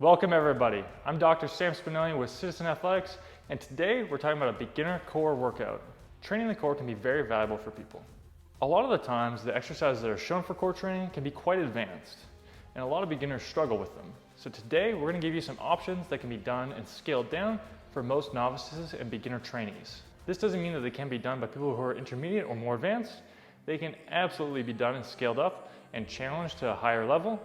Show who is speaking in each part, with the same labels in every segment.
Speaker 1: Welcome everybody. I'm Dr. Sam Spinelli with Citizen Athletics, and today we're talking about a beginner core workout. Training the core can be very valuable for people. A lot of the times, the exercises that are shown for core training can be quite advanced, and a lot of beginners struggle with them. So today, we're going to give you some options that can be done and scaled down for most novices and beginner trainees. This doesn't mean that they can be done by people who are intermediate or more advanced. They can absolutely be done and scaled up and challenged to a higher level,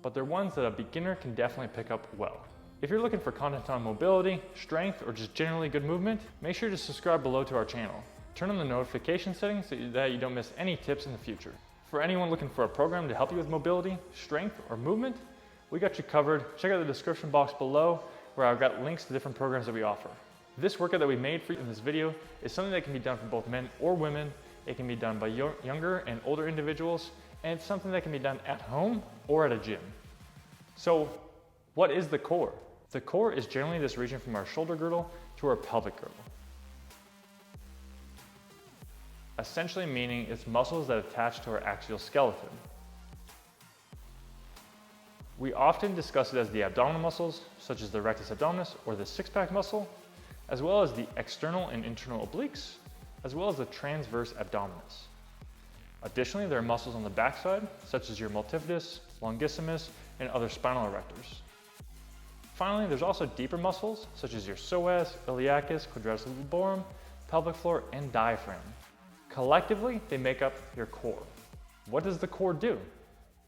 Speaker 1: but they're ones that a beginner can definitely pick up well. If you're looking for content on mobility, strength, or just generally good movement, make sure to subscribe below to our channel. Turn on the notification settings so that you don't miss any tips in the future. For anyone looking for a program to help you with mobility, strength, or movement, we got you covered. Check out the description box below where I've got links to different programs that we offer. This workout that we made for you in this video is something that can be done for both men or women. It can be done by younger and older individuals, and it's something that can be done at home or at a gym. So what is the core? The core is generally this region from our shoulder girdle to our pelvic girdle. Essentially meaning it's muscles that attach to our axial skeleton. We often discuss it as the abdominal muscles, such as the rectus abdominis or the six-pack muscle, as well as the external and internal obliques, as well as the transverse abdominis. Additionally, there are muscles on the backside, such as your multifidus, longissimus, and other spinal erectors. Finally, there's also deeper muscles, such as your psoas, iliacus, quadratus lumborum, pelvic floor, and diaphragm. Collectively, they make up your core. What does the core do?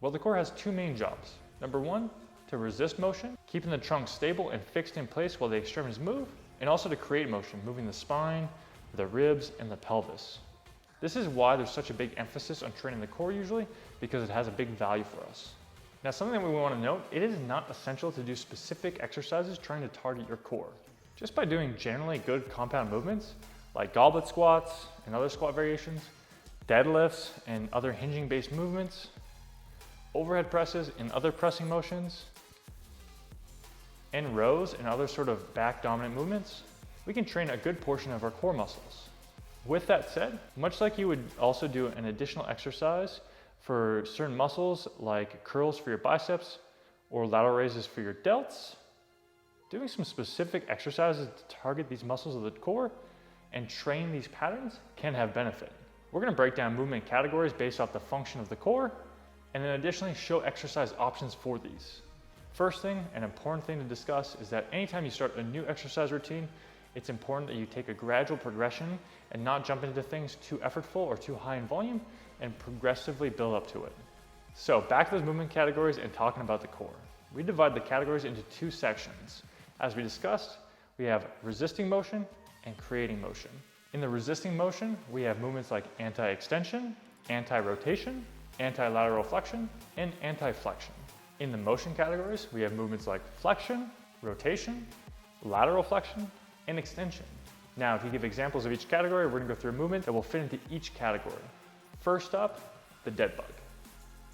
Speaker 1: Well, the core has two main jobs. Number one, to resist motion, keeping the trunk stable and fixed in place while the extremities move, and also to create motion, moving the spine, the ribs, and the pelvis. This is why there's such a big emphasis on training the core usually, because it has a big value for us. Now, something that we want to note, it is not essential to do specific exercises trying to target your core. Just by doing generally good compound movements, like goblet squats and other squat variations, deadlifts and other hinging-based movements, overhead presses and other pressing motions, and rows and other sort of back-dominant movements, we can train a good portion of our core muscles. With that said, much like you would also do an additional exercise for certain muscles like curls for your biceps or lateral raises for your delts, doing some specific exercises to target these muscles of the core and train these patterns can have benefit. We're going to break down movement categories based off the function of the core, and then additionally show exercise options for these. First thing, an important thing to discuss is that anytime you start a new exercise routine, it's important that you take a gradual progression and not jump into things too effortful or too high in volume and progressively build up to it. So back to those movement categories and talking about the core. We divide the categories into two sections. As we discussed, we have resisting motion and creating motion. In the resisting motion, we have movements like anti-extension, anti-rotation, anti-lateral flexion, and anti-flexion. In the motion categories, we have movements like flexion, rotation, lateral flexion, and extension. Now, if you give examples of each category, we're gonna go through a movement that will fit into each category. First up, the dead bug.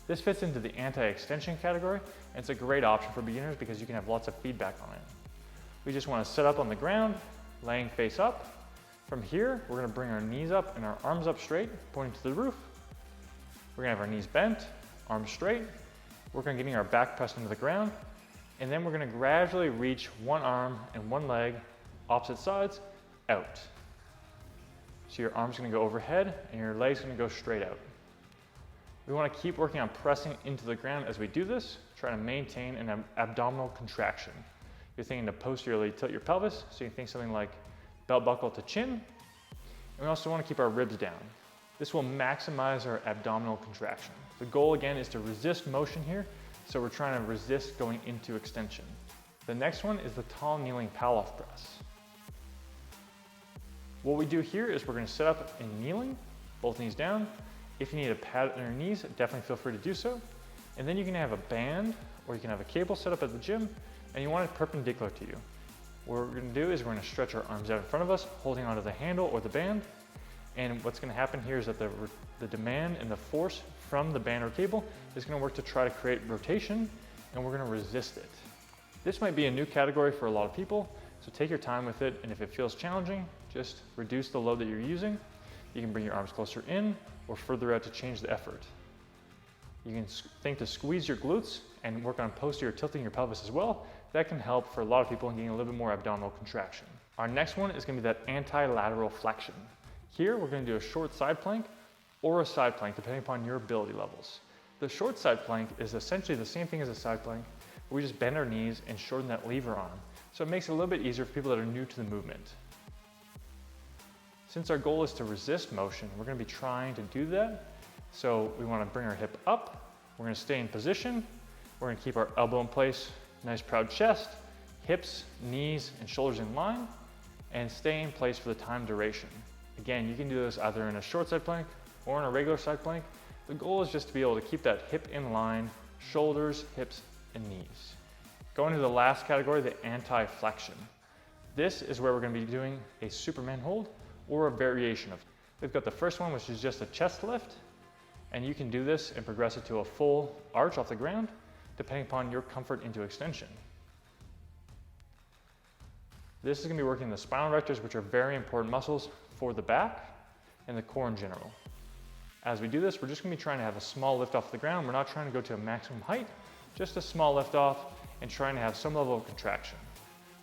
Speaker 1: This fits into the anti-extension category, and it's a great option for beginners because you can have lots of feedback on it. We just wanna sit up on the ground, laying face up. From here, we're gonna bring our knees up and our arms up straight, pointing to the roof. We're gonna have our knees bent, arms straight. We're gonna getting our back pressed into the ground, and then we're gonna gradually reach one arm and one leg opposite sides, out. So your arm's gonna go overhead and your leg's gonna go straight out. We wanna keep working on pressing into the ground as we do this, trying to maintain an abdominal contraction. You're thinking to posteriorly tilt your pelvis, so you think something like belt buckle to chin. And we also wanna keep our ribs down. This will maximize our abdominal contraction. The goal again is to resist motion here, so we're trying to resist going into extension. The next one is the tall kneeling Pallof press. What we do here is we're gonna sit up in kneeling, both knees down. If you need a pad on your knees, definitely feel free to do so. And then you can have a band or you can have a cable set up at the gym and you want it perpendicular to you. What we're gonna do is we're gonna stretch our arms out in front of us, holding onto the handle or the band. And what's gonna happen here is that the demand and the force from the band or cable is gonna work to try to create rotation, and we're gonna resist it. This might be a new category for a lot of people, so take your time with it, and if it feels challenging, just reduce the load that you're using. You can bring your arms closer in or further out to change the effort. You can think to squeeze your glutes and work on posterior tilting your pelvis as well. That can help for a lot of people in getting a little bit more abdominal contraction. Our next one is going to be that anti-lateral flexion. Here we're going to do a short side plank or a side plank depending upon your ability levels. The short side plank is essentially the same thing as a side plank. We just bend our knees and shorten that lever arm. So it makes it a little bit easier for people that are new to the movement. Since our goal is to resist motion, we're going to be trying to do that. So we want to bring our hip up. We're going to stay in position. We're going to keep our elbow in place, nice proud chest, hips, knees, and shoulders in line, and stay in place for the time duration. Again, you can do this either in a short side plank or in a regular side plank. The goal is just to be able to keep that hip in line, shoulders, hips, and knees. Going to the last category, the anti-flexion. This is where we're going to be doing a Superman hold or a variation of it. We've got the first one, which is just a chest lift, and you can do this and progress it to a full arch off the ground, depending upon your comfort into extension. This is going to be working the spinal rectors, which are very important muscles for the back and the core in general. As we do this, we're just going to be trying to have a small lift off the ground. We're not trying to go to a maximum height, just a small lift off and trying to have some level of contraction.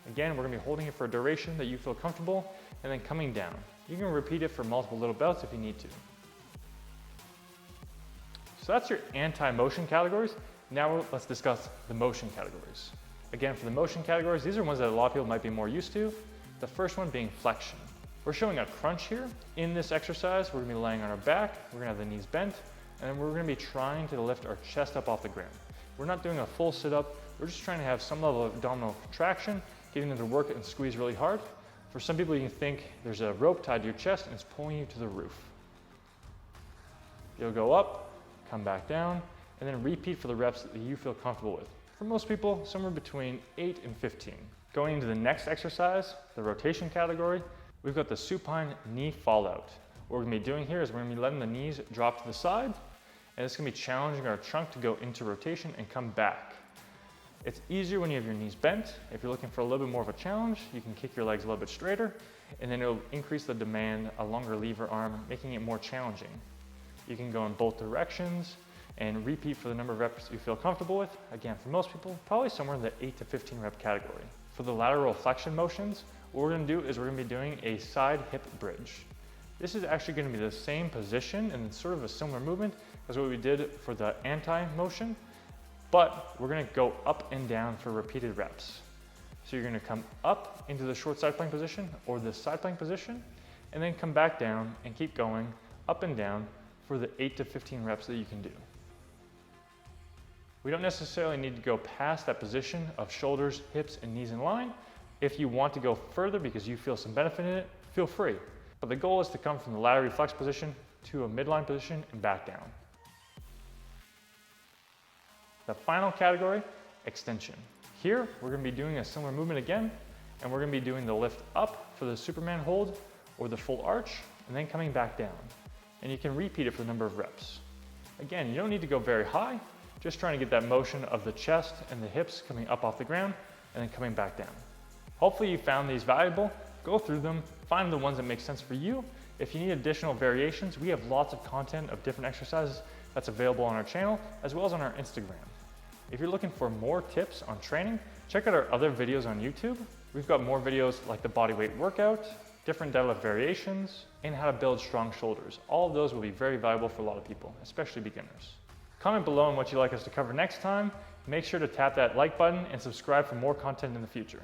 Speaker 1: Again, we're going to be holding it for a duration that you feel comfortable and then coming down. You can repeat it for multiple little bouts if you need to. So that's your anti-motion categories. Now let's discuss the motion categories. Again, for the motion categories, these are ones that a lot of people might be more used to. The first one being flexion. We're showing a crunch here. In this exercise, we're going to be laying on our back, we're going to have the knees bent, and then we're going to be trying to lift our chest up off the ground. We're not doing a full sit-up, we're just trying to have some level of abdominal contraction, getting them to work and squeeze really hard. For some people, you can think there's a rope tied to your chest and it's pulling you to the roof. You'll go up, come back down, and then repeat for the reps that you feel comfortable with. For most people, somewhere between 8 and 15. Going into the next exercise, the rotation category, we've got the supine knee fallout. What we're going to be doing here is we're going to be letting the knees drop to the side, and it's going to be challenging our trunk to go into rotation and come back. It's easier when you have your knees bent. If you're looking for a little bit more of a challenge, you can kick your legs a little bit straighter, and then it'll increase the demand, a longer lever arm, making it more challenging. You can go in both directions and repeat for the number of reps you feel comfortable with. Again, for most people, probably somewhere in the 8 to 15 rep category. For the lateral flexion motions, what we're going to do is we're going to be doing a side hip bridge. This is actually going to be the same position and sort of a similar movement as what we did for the anti-motion, but we're going to go up and down for repeated reps. So you're going to come up into the short side plank position or the side plank position, and then come back down and keep going up and down for the 8 to 15 reps that you can do. We don't necessarily need to go past that position of shoulders, hips, and knees in line. If you want to go further because you feel some benefit in it, feel free. But the goal is to come from the laterally flexed position to a midline position and back down. The final category, extension. Here, we're going to be doing a similar movement again, and we're going to be doing the lift up for the Superman hold or the full arch, and then coming back down. And you can repeat it for the number of reps. Again, you don't need to go very high, just trying to get that motion of the chest and the hips coming up off the ground and then coming back down. Hopefully you found these valuable. Go through them, find the ones that make sense for you. If you need additional variations, we have lots of content of different exercises that's available on our channel, as well as on our Instagram. If you're looking for more tips on training, check out our other videos on YouTube. We've got more videos like the bodyweight workout, different deadlift variations, and how to build strong shoulders. All of those will be very valuable for a lot of people, especially beginners. Comment below on what you'd like us to cover next time. Make sure to tap that like button and subscribe for more content in the future.